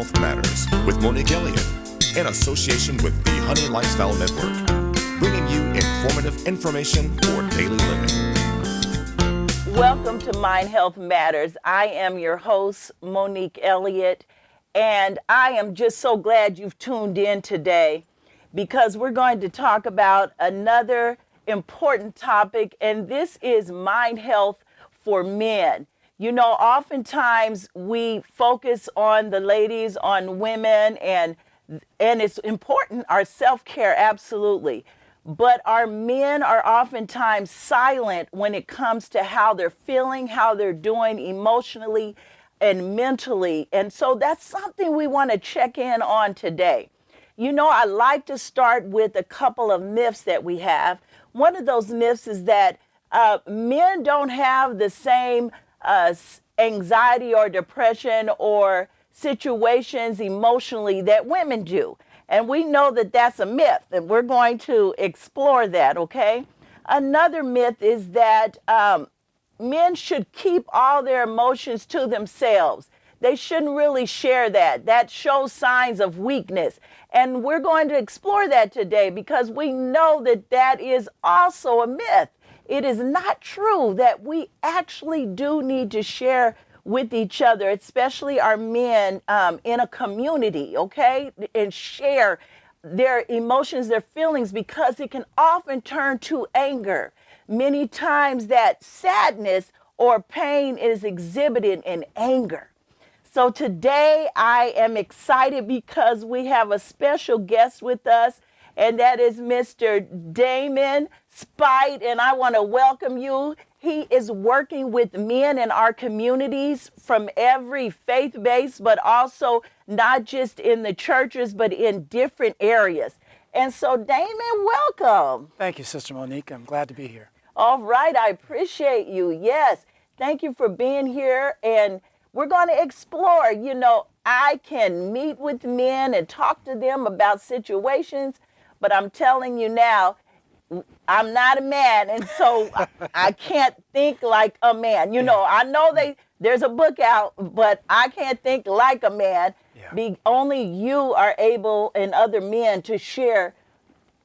Health Matters with Monique Elliott in association with the Honey Lifestyle Network, bringing you informative information for daily living. Welcome to Mind Health Matters. I am your host, Monique Elliott, and I am just so glad you've tuned in today because we're going to talk about another important topic, and this is mind health for men. You know, oftentimes we focus on the ladies, on women, and it's important, our self-care, absolutely. But our men are oftentimes silent when it comes to how they're feeling, how they're doing emotionally and mentally. And so that's something we want to check in on today. You know, I like to start with a couple of myths that we have. One of those myths is that men don't have the same anxiety or depression or situations emotionally that women do. And we know that that's a myth, and we're going to explore that, okay? Another myth is that men should keep all their emotions to themselves. They shouldn't really share that. That shows signs of weakness. And we're going to explore that today because we know that that is also a myth. It is not true that we actually do need to share with each other, especially our men in a community, okay? And share their emotions, their feelings, because it can often turn to anger. Many times that sadness or pain is exhibited in anger. So today I am excited because we have a special guest with us, and that is Mr. Damon Spite, and I want to welcome you. He is working with men in our communities from every faith base, but also not just in the churches, but in different areas. And so, Damon, welcome. Thank you, Sister Monique. I'm glad to be here. All right, I appreciate you. Yes, thank you for being here. And we're going to explore, you know, I can meet with men and talk to them about situations, but I'm telling you now, I'm not a man, and so I can't think like a man. You know, I know there's a book out, but I can't think like a man. Only you are able and other men to share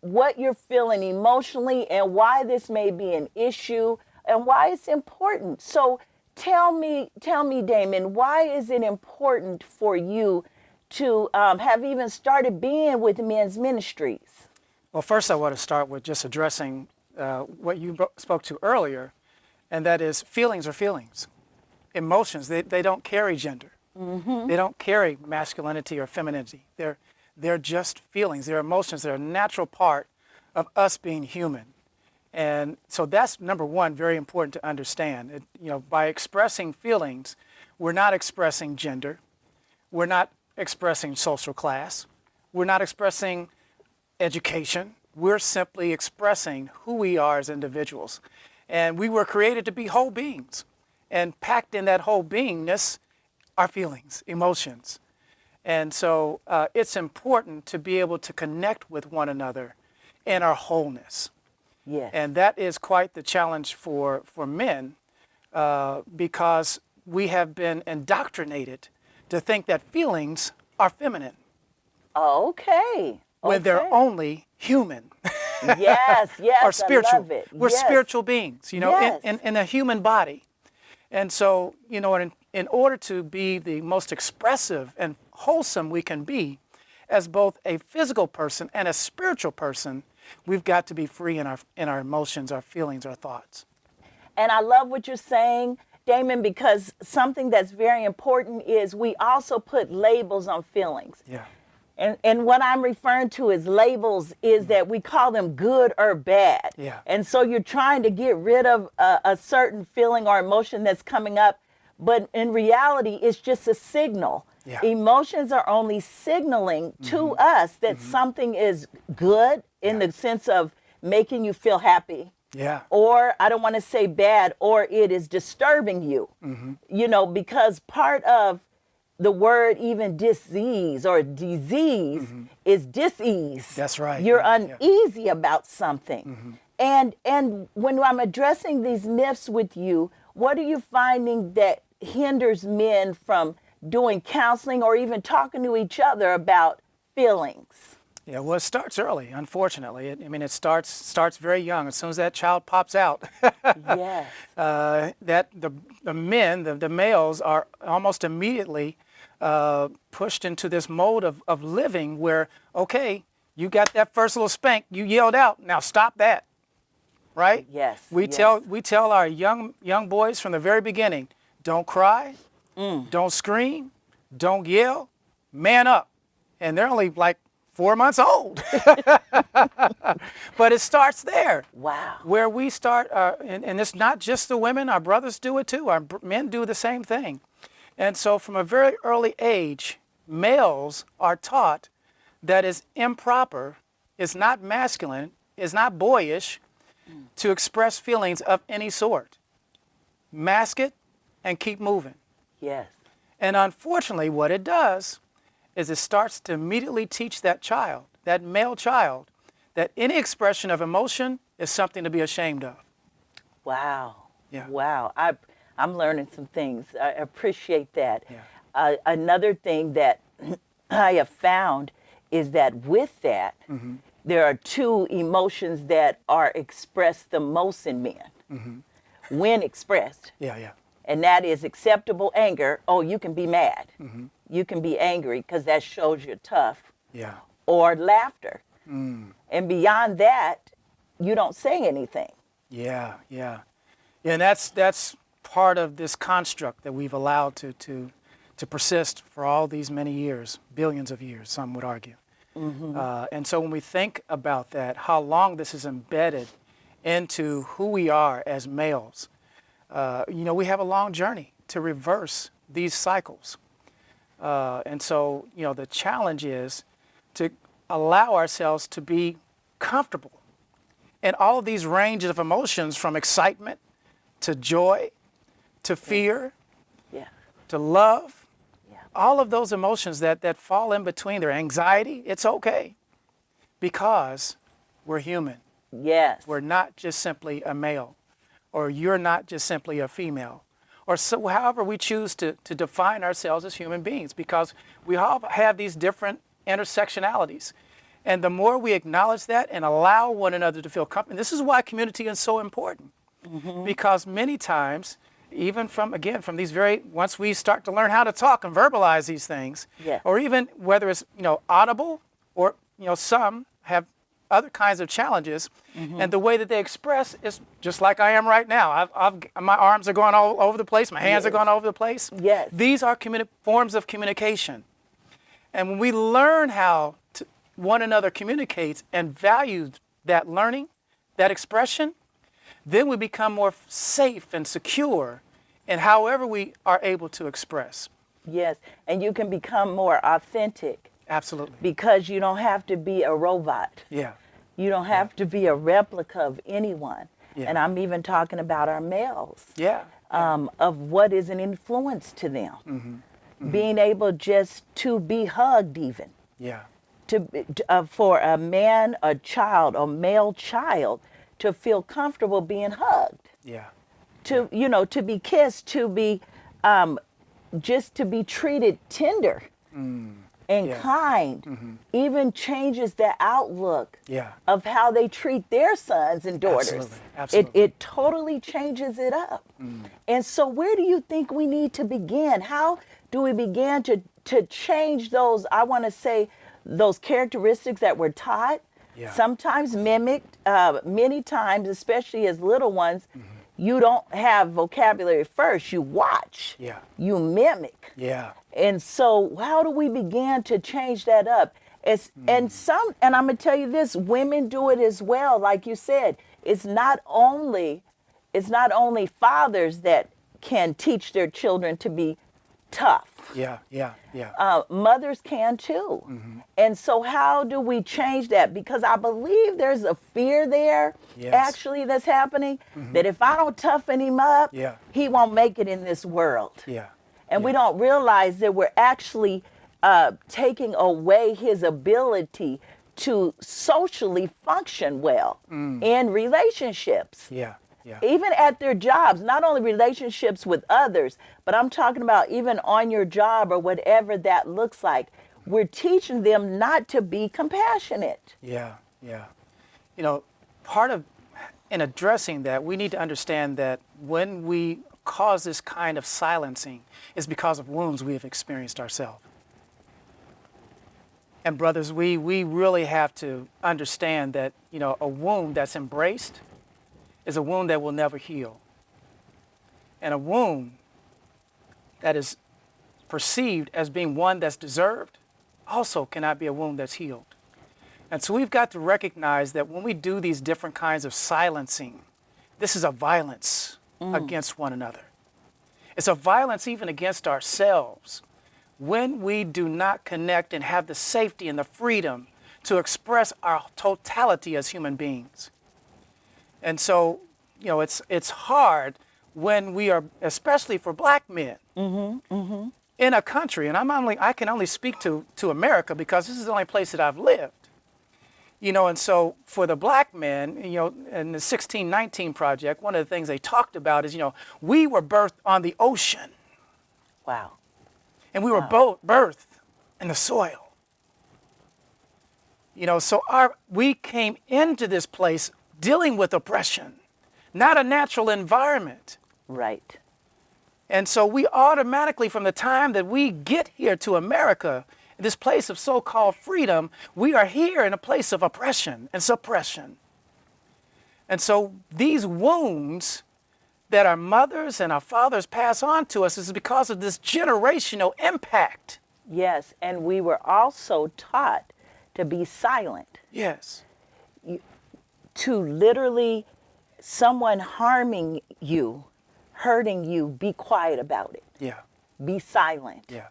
what you're feeling emotionally and why this may be an issue and why it's important. So tell me, Damon, why is it important for you to have even started being with men's ministries? Well, first I want to start with just addressing what you spoke to earlier, and that is feelings are feelings. Emotions, they don't carry gender. Mm-hmm. They don't carry masculinity or femininity. They're just feelings. They're emotions. They're a natural part of us being human. And so that's number one, very important to understand. By expressing feelings, we're not expressing gender. We're not expressing social class. We're not expressing education. We're simply expressing who we are as individuals. And we were created to be whole beings. And packed in that whole beingness are feelings, emotions. And so it's important to be able to connect with one another in our wholeness. Yes. And that is quite the challenge for men because we have been indoctrinated to think that feelings are feminine. Okay. When they're only human. Yes, or spiritual. I love it. We're spiritual beings, Yes. in a human body. And so, in order to be the most expressive and wholesome we can be as both a physical person and a spiritual person, we've got to be free in our emotions, our feelings, our thoughts. And I love what you're saying, Damon, because something that's very important is we also put labels on feelings. Yeah. And what I'm referring to as labels is that we call them good or bad. Yeah. And so you're trying to get rid of a certain feeling or emotion that's coming up, but in reality, it's just a signal. Yeah. Emotions are only signaling to us that something is good in the sense of making you feel happy. Yeah. Or I don't want to say bad, or it is disturbing you. Because part of the word even disease or disease is dis-ease. That's right. You're uneasy about something. And when I'm addressing these myths with you, what are you finding that hinders men from doing counseling or even talking to each other about feelings? Yeah, well, it starts early, unfortunately. It starts very young. As soon as that child pops out, Yes. that the men, the males, are almost immediately pushed into this mode of living where, okay, you got that first little spank, you yelled out, now stop that, right? Yes, We yes. tell our young boys from the very beginning, don't cry, don't scream, don't yell, man up. And they're only like 4 months old. But it starts there. Wow. Where we start, and it's not just the women, our brothers do it too, our men do the same thing. And so from a very early age, males are taught that it's improper, it's not masculine, it's not boyish to express feelings of any sort. Mask it and keep moving. Yes. And unfortunately, what it does is it starts to immediately teach that child, that male child, that any expression of emotion is something to be ashamed of. Wow. Yeah. Wow. I'm learning some things. I appreciate that. Yeah. Another thing that I have found is that with that, there are two emotions that are expressed the most in men when expressed. Yeah, yeah. And that is acceptable anger. Oh, you can be mad. You can be angry because that shows you're tough. Yeah. Or laughter. And beyond that, you don't say anything. Yeah, yeah. And that's part of this construct that we've allowed to persist for all these many years, billions of years, some would argue. And so when we think about that, how long this is embedded into who we are as males, we have a long journey to reverse these cycles. And so, the challenge is to allow ourselves to be comfortable in all of these ranges of emotions, from excitement to joy to fear Yeah. to love. Yeah. All of those emotions that fall in between, their anxiety, it's okay because we're human. Yes. We're not just simply a male, or you're not just simply a female, or so however we choose to define ourselves as human beings, because we all have these different intersectionalities. And the more we acknowledge that and allow one another to feel comfortable, this is why community is so important. Because many times, even from these once we start to learn how to talk and verbalize these things, Yeah. or even whether it's, audible, or, some have other kinds of challenges, and the way that they express is just like I am right now. My arms are going all over the place, my hands are going all over the place. Yes. These are forms of communication. And when we learn how one another communicates and value that learning, that expression, then we become more safe and secure in however we are able to express. Yes. And you can become more authentic Absolutely. because you don't have to be a robot. Yeah. You don't have to be a replica of anyone. Yeah. And I'm even talking about our males. Yeah. Of what is an influence to them. Being able just to be hugged, even. Yeah. For a man, a child, a male child, to feel comfortable being hugged, Yeah. to be kissed, to be just to be treated tender and Yeah. kind, even changes the outlook Yeah. of how they treat their sons and daughters. Absolutely. Absolutely. It totally changes it up. And so where do you think we need to begin? How do we begin to change those, I want to say, those characteristics that we're taught, Yeah. sometimes mimicked, many times, especially as little ones, you don't have vocabulary first, you watch, Yeah. you mimic. Yeah. And so how do we begin to change that up? And I'm gonna tell you this, women do it as well. Like you said, it's not only fathers that can teach their children to be tough. Yeah. Yeah. Yeah. Mothers can too. And so how do we change that? Because I believe there's a fear there, Yes. actually, that's happening, that if I don't toughen him up, Yeah. he won't make it in this world. Yeah. And we Yeah. don't realize that we're actually taking away his ability to socially function well in relationships. Yeah. Yeah. Even at their jobs, not only relationships with others, but I'm talking about even on your job or whatever that looks like. We're teaching them not to be compassionate. Yeah, yeah. You know, part of, in addressing that, we need to understand that when we cause this kind of silencing, it's because of wounds we have experienced ourselves. And brothers, we really have to understand that, you know, a wound that's embraced is a wound that will never heal. And a wound that is perceived as being one that's deserved also cannot be a wound that's healed. And so we've got to recognize that when we do these different kinds of silencing, this is a violence against one another. It's a violence even against ourselves when we do not connect and have the safety and the freedom to express our totality as human beings. And so, you know, it's hard when we are, especially for black men, in a country, and I can only speak to America because this is the only place that I've lived. You know, and so for the black men, you know, in the 1619 Project, one of the things they talked about is, you know, we were birthed on the ocean. Wow. And we were both birthed in the soil. You know, so we came into this place dealing with oppression, not a natural environment. Right. And so we automatically, from the time that we get here to America, this place of so-called freedom, we are here in a place of oppression and suppression. And so these wounds that our mothers and our fathers pass on to us is because of this generational impact. Yes, and we were also taught to be silent, Yes. to literally someone harming you, hurting you, be quiet about it, Yeah. be silent. Yeah.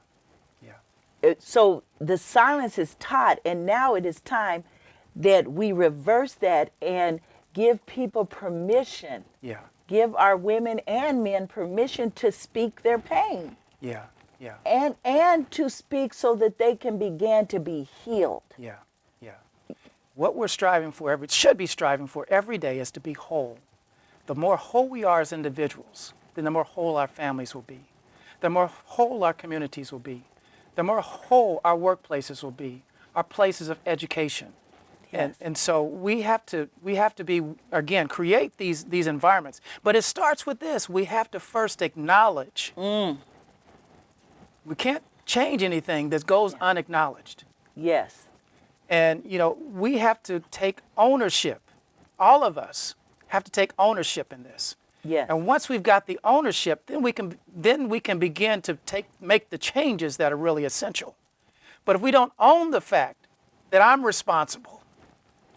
Yeah. So the silence is taught, and now it is time that we reverse that and give people permission, Yeah. give our women and men permission to speak their pain Yeah. Yeah. and to speak so that they can begin to be healed. Yeah. Yeah. What we're striving for, should be striving for every day is to be whole. The more whole we are as individuals, then the more whole our families will be. The more whole our communities will be. The more whole our workplaces will be, our places of education. Yes. And so we have to be, again, create these environments. But it starts with this. We have to first acknowledge. We can't change anything that goes unacknowledged. Yes. And, you know, we have to take ownership. All of us have to take ownership in this. Yes. And once we've got the ownership, then we can begin to make the changes that are really essential. But if we don't own the fact that I'm responsible,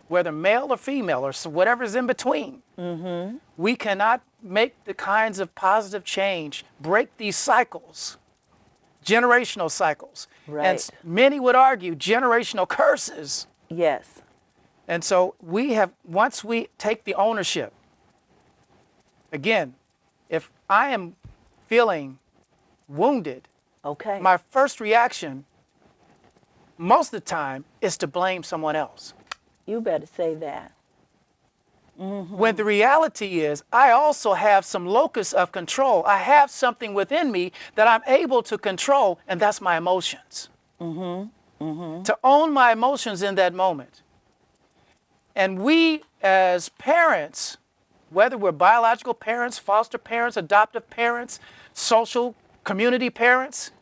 whether male or female or whatever's in between, we cannot make the kinds of positive change, break these cycles, generational cycles. Right. And many would argue generational curses. Yes. And so once we take the ownership, again, if I am feeling wounded, Okay. my first reaction most of the time is to blame someone else. You better say that. When the reality is, I also have some locus of control. I have something within me that I'm able to control, and that's my emotions. To own my emotions in that moment. And we as parents, whether we're biological parents, foster parents, adoptive parents, social community parents,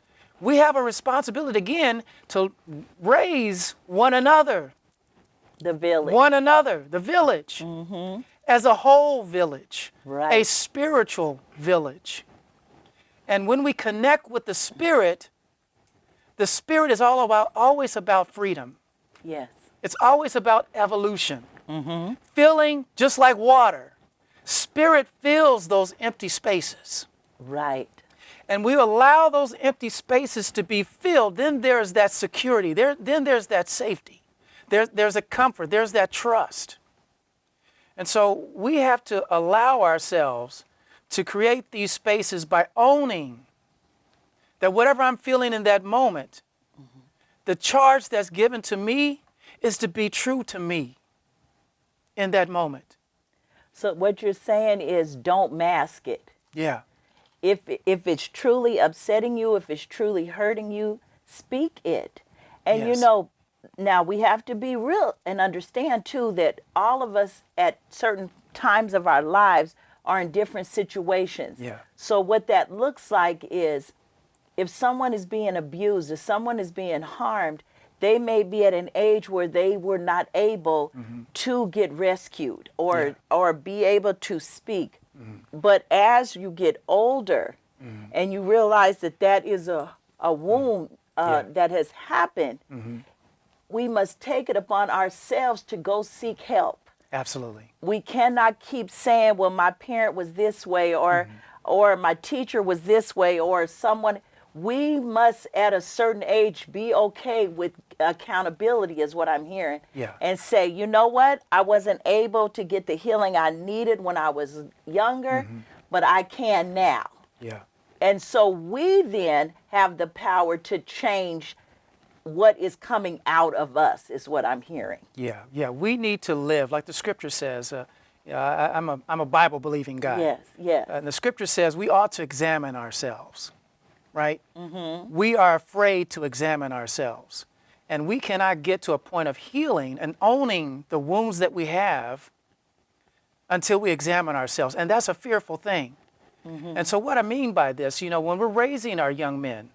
we have a responsibility again to raise one another. The village. One another, the village, as a whole village, Right. a spiritual village. And when we connect with the Spirit is always about freedom. Yes. It's always about evolution. Filling, just like water, Spirit fills those empty spaces. Right. And we allow those empty spaces to be filled, then there's that security, then there's that safety. There's a comfort, there's that trust. And so we have to allow ourselves to create these spaces by owning that whatever I'm feeling in that moment, the charge that's given to me is to be true to me in that moment. So what you're saying is don't mask it. Yeah. If it's truly upsetting you, if it's truly hurting you, speak it. And Yes. now we have to be real and understand too that all of us at certain times of our lives are in different situations. Yeah. So what that looks like is if someone is being abused, if someone is being harmed, they may be at an age where they were not able to get rescued or be able to speak. But as you get older and you realize that that is a wound that has happened, we must take it upon ourselves to go seek help. Absolutely. We cannot keep saying, well, my parent was this way or my teacher was this way or someone. We must at a certain age be okay with accountability is what I'm hearing. Yeah. And say, you know what? I wasn't able to get the healing I needed when I was younger, but I can now. Yeah. And so we then have the power to change what is coming out of us is what I'm hearing. Yeah. Yeah. We need to live like the scripture says. I'm a Bible believing guy. Yes, yes. And the scripture says we ought to examine ourselves, right? We are afraid to examine ourselves. And we cannot get to a point of healing and owning the wounds that we have until we examine ourselves. And that's a fearful thing. And so what I mean by this, when we're raising our young men,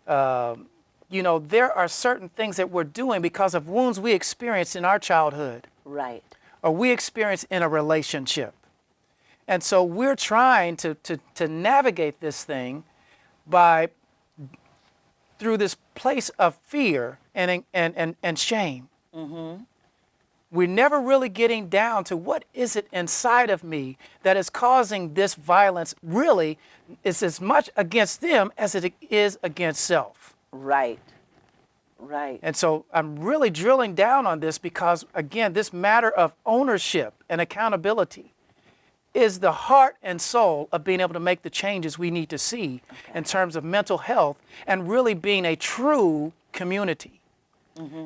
there are certain things that we're doing because of wounds we experienced in our childhood. Right. Or we experienced in a relationship. And so we're trying to navigate this thing through this place of fear and shame. We're never really getting down to what is it inside of me that is causing this violence. Really, it's as much against them as it is against self. Right. Right. And so I'm really drilling down on this because, again, this matter of ownership and accountability is the heart and soul of being able to make the changes we need to see in terms of mental health and really being a true community.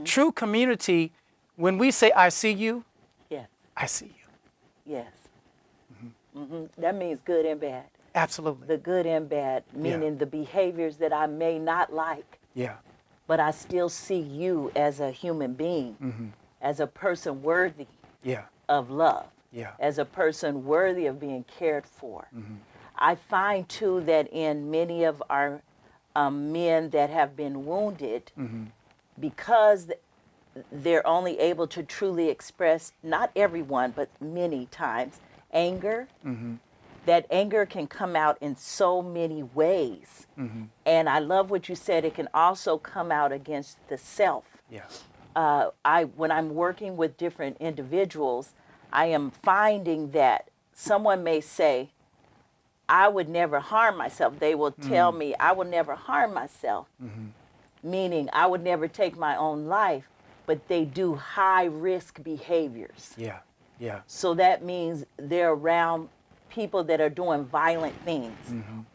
True community, when we say, I see you, Yes. I see you. Yes. That means good and bad. Absolutely. The good and bad, meaning the behaviors that I may not like, Yeah. but I still see you as a human being, as a person worthy Yeah. of love, Yeah. as a person worthy of being cared for. I find too that in many of our men that have been wounded, because they're only able to truly express, not everyone, but many times, anger. That anger can come out in so many ways. And I love what you said, it can also come out against the self. Yeah. When I'm working with different individuals, I am finding that someone may say, I would never harm myself. They will tell me, I will never harm myself, meaning I would never take my own life, but they do high risk behaviors. Yeah. Yeah. So that means they're around people that are doing violent things,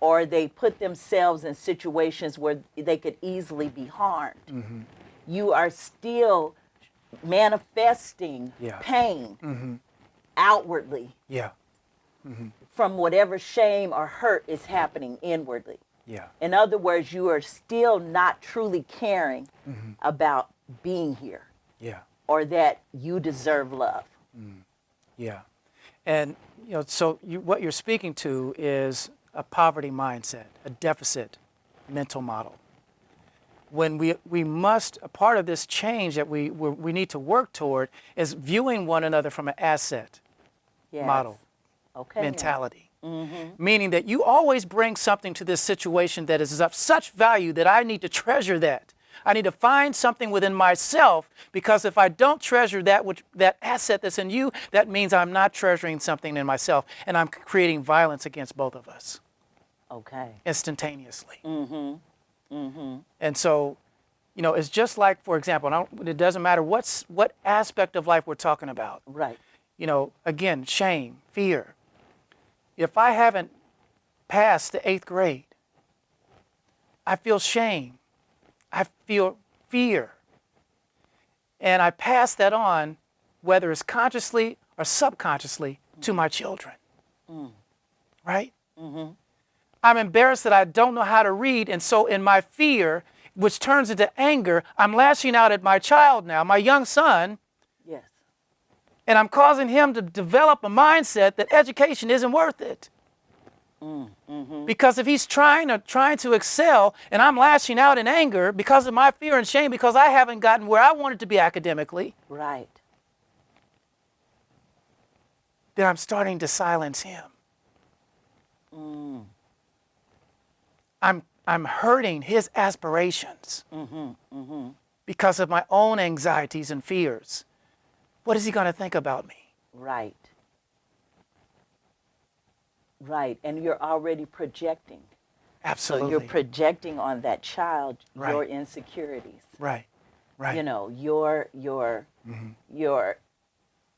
or they put themselves in situations where they could easily be harmed. You are still manifesting pain outwardly Yeah. from whatever shame or hurt is happening inwardly. Yeah. In other words, you are still not truly caring about being here Yeah. or that you deserve love. Yeah. And, so what you're speaking to is a poverty mindset, a deficit mental model. When we must, a part of this change that we need to work toward is viewing one another from an asset Yes. model, Okay. now. mentality. Meaning that you always bring something to this situation that is of such value that I need to treasure that. I need to find something within myself, because if I don't treasure that asset that's in you, that means I'm not treasuring something in myself, and I'm creating violence against both of us Okay. instantaneously. And so, it's just like, for example, it doesn't matter what aspect of life we're talking about. Right. Again, shame, fear. If I haven't passed the 8th grade, I feel shame. I feel fear. And I pass that on, whether it's consciously or subconsciously, to my children. Right? I'm embarrassed that I don't know how to read, and so in my fear, which turns into anger, I'm lashing out at my child now, my young son, Yes. and I'm causing him to develop a mindset that education isn't worth it. Because if he's trying to excel, and I'm lashing out in anger because of my fear and shame, because I haven't gotten where I wanted to be academically, Right. then I'm starting to silence him. I'm hurting his aspirations because of my own anxieties and fears. What is he going to think about me? Right. Right. And you're already projecting. Absolutely. So you're projecting on that child Right. your insecurities. Right. Right. You know, your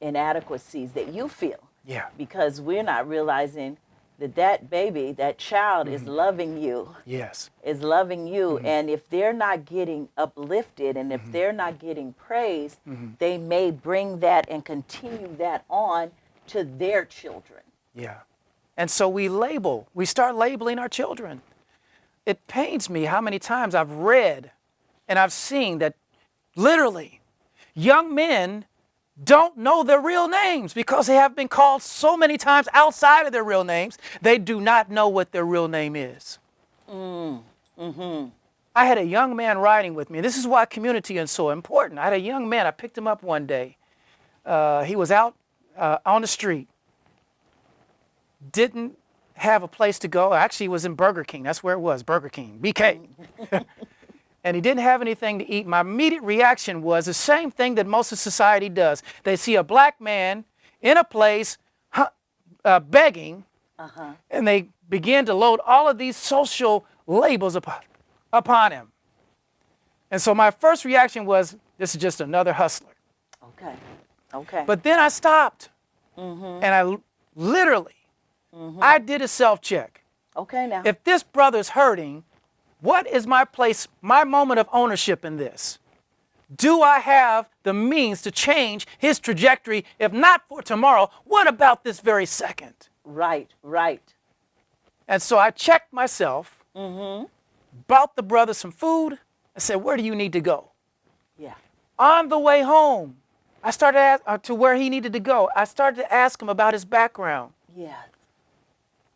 inadequacies that you feel. Yeah. Because we're not realizing that baby, that child is loving you. Yes. Is loving you. And if they're not getting uplifted and if they're not getting praised, they may bring that and continue that on to their children. Yeah. And so we start labeling our children. It pains me how many times I've read and I've seen that literally young men don't know their real names because they have been called so many times outside of their real names, they do not know what their real name is. I had a young man riding with me. This is why community is so important. I had a young man, I picked him up one day. He was out on the street, didn't have a place to go. Actually, he was in Burger King. That's where it was, Burger King, BK. And he didn't have anything to eat. My immediate reaction was the same thing that most of society does. They see a black man in a place begging, and they begin to load all of these social labels upon him. And so my first reaction was, this is just another hustler. Okay. Okay. But then I stopped, and I literally, I did a self-check. Okay now. If this brother's hurting, what is my place, my moment of ownership in this? Do I have the means to change his trajectory? If not for tomorrow, what about this very second? Right, right. And so I checked myself, bought the brother some food. I said, where do you need to go? Yeah. On the way home, I started to where he needed to go. I started to ask him about his background. Yeah.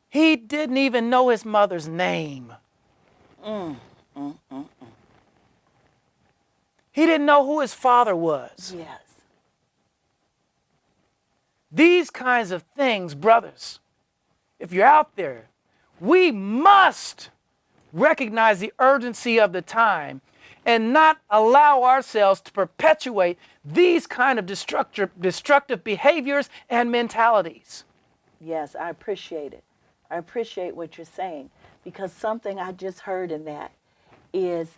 He didn't even know his mother's name. He didn't know who his father was. Yes. These kinds of things, brothers, if you're out there, we must recognize the urgency of the time and not allow ourselves to perpetuate these kind of destructive behaviors and mentalities. Yes, I appreciate it. I appreciate what you're saying, because something I just heard in that is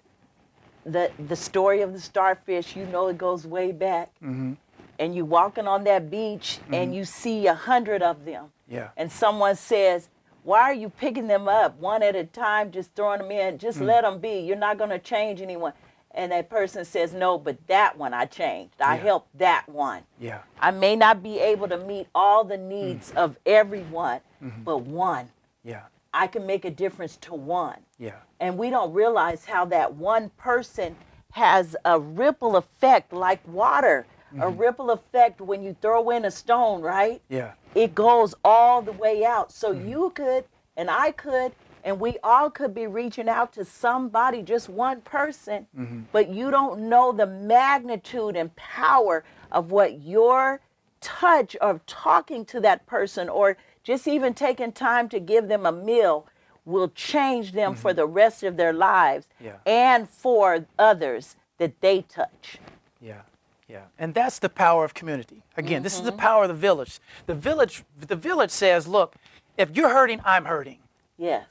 the story of the starfish. You know, it goes way back. And you walking on that beach and you see 100 of them. Yeah. And someone says, why are you picking them up one at a time, just throwing them in? Just let them be. You're not going to change anyone. And that person says, no, but that one I changed. I helped that one. Yeah. I may not be able to meet all the needs of everyone, but one. Yeah. I can make a difference to one. Yeah. And we don't realize how that one person has a ripple effect like water, a ripple effect when you throw in a stone, right? Yeah. It goes all the way out. So you could, and I could, and we all could be reaching out to somebody, just one person, but you don't know the magnitude and power of what your touch of talking to that person, or just even taking time to give them a meal, will change them for the rest of their lives and for others that they touch. Yeah. Yeah. And that's the power of community. Again, this is the power of the village. The village says, look, if you're hurting, I'm hurting. Yes.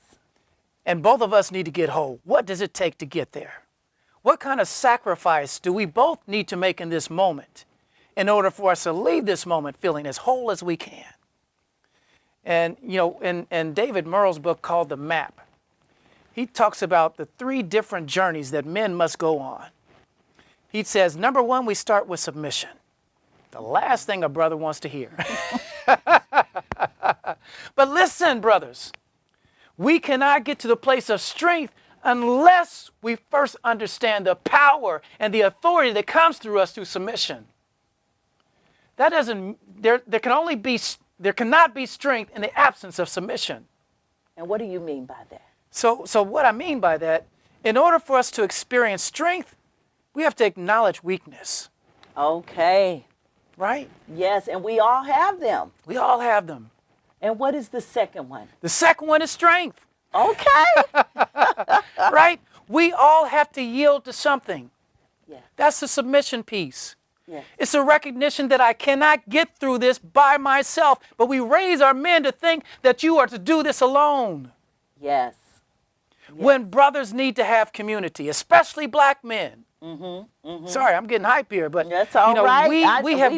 And both of us need to get whole. What does it take to get there? What kind of sacrifice do we both need to make in this moment in order for us to leave this moment feeling as whole as we can? And, you know, in David Murrell's book called The Map, he talks about the 3 different journeys that men must go on. He says, number 1, we start with submission. The last thing a brother wants to hear. But listen, brothers, we cannot get to the place of strength unless we first understand the power and the authority that comes through us through submission. That doesn't, there cannot be strength in the absence of submission. And what do you mean by that? So what I mean by that, in order for us to experience strength, we have to acknowledge weakness, Okay. right? Yes, and we all have them. We all have them. And what is the second one? The second one is strength, Okay. right? We all have to yield to something. Yeah. That's the submission piece. Yes. It's a recognition that I cannot get through this by myself, but we raise our men to think that you are to do this alone. Yes. When brothers need to have community, especially black men. Sorry, I'm getting hype here, but That's all right. We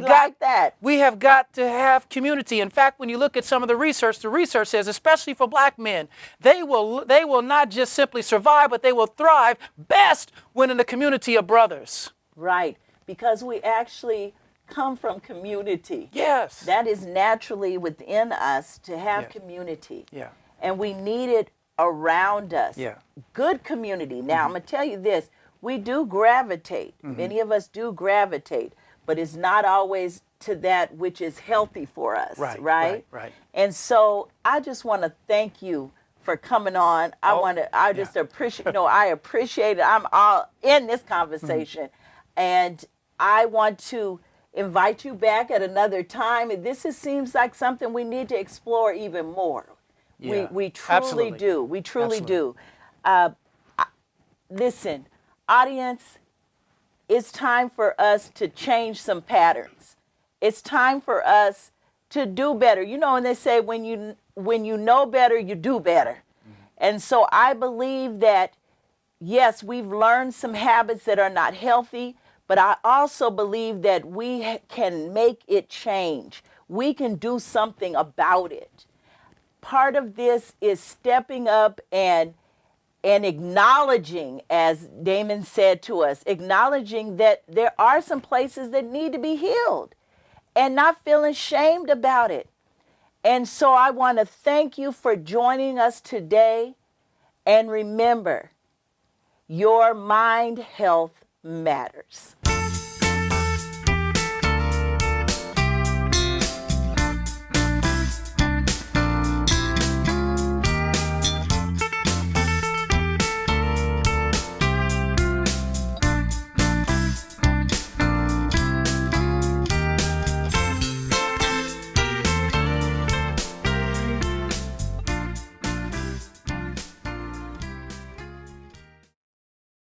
like that. We have got to have community. In fact, when you look at some of the research says, especially for black men, they will not just simply survive, but they will thrive best when in the community of brothers. Right. Because we actually come from community. Yes. That is naturally within us to have Yeah. community. Yeah. And we need it around us. Yeah. Good community. Now, I'm going to tell you this. We do gravitate. Many of us do gravitate, but it's not always to that which is healthy for us, right? Right. And so I just want to thank you for coming on. I just appreciate, I appreciate it. I'm all in this conversation. And I want to invite you back at another time. And this seems like something we need to explore even more. Yeah, We truly absolutely. do. We truly Absolutely. do. Listen, audience, it's time for us to change some patterns. It's time for us to do better. You know, and they say when you know better, you do better. And so I believe that, yes, we've learned some habits that are not healthy, but I also believe that we can make it change. We can do something about it. Part of this is stepping up and acknowledging, as Damon said to us, acknowledging that there are some places that need to be healed and not feeling shamed about it. And so I want to thank you for joining us today. And remember, your mind health matters.